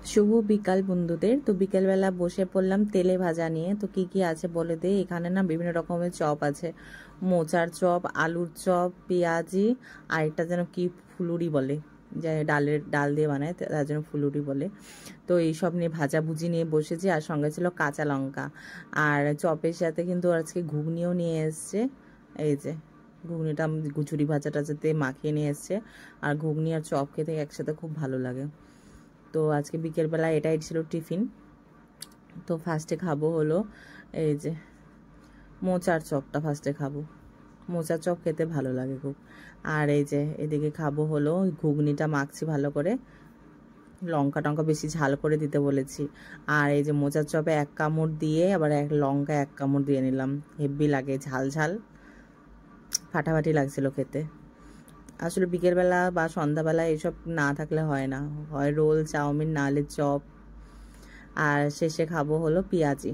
শুভ বিকাল বন্ধুদের। তো বিকেলবেলা বসে পড়লাম তেলে ভাজা নিয়ে। তো কি কি আছে বলে দে। এখানে না বিভিন্ন রকমের চপ আছে, মোচার চপ, আলুর চপ, পেঁয়াজি, আর একটা যেন কি ফুলুরি বলে, যে ডাল দিয়ে বানায় তার জন্য ফুলুরি বলে। তো এইসব নিয়ে ভাজাভুজি নিয়ে বসেছি, আর সঙ্গে ছিল কাঁচা লঙ্কা। আর চপের সাথে কিন্তু আজকে ঘুগনিও নিয়ে এসছে। এই যে ঘুগনিটা গুচুরি ভাজাটা যাতে মাখিয়ে নিয়ে এসছে, আর ঘুগনি আর চপ খেতে একসাথে খুব ভালো লাগে। তো আজকে বিকেলবেলা এটাই ছিল টিফিন। তো ফার্স্টে খাবো হলো এই যে মোচার চপটা ফার্স্টে খাবো। মোচার চপ খেতে ভালো লাগে খুব। আর এই যে এদিকে খাবো হলো ঘুগনিটা মাখছি ভালো করে, লঙ্কা টঙ্কা বেশি ঝাল করে দিতে বলেছি। আর এই যে মোচার চপে এক কামড় দিয়ে আবার লঙ্কা এক কামড় দিয়ে নিলাম, হেব্বি লাগে, ঝাল ঝাল ফাটাফাটি লাগছিল খেতে। আসলে বিকেলবেলা বা সন্ধ্যাবেলা এসব না থাকলে হয় না, হয় রোল চাউমিন, নাহলে চপ। আর শেষে খাবো হলো পেঁয়াজি।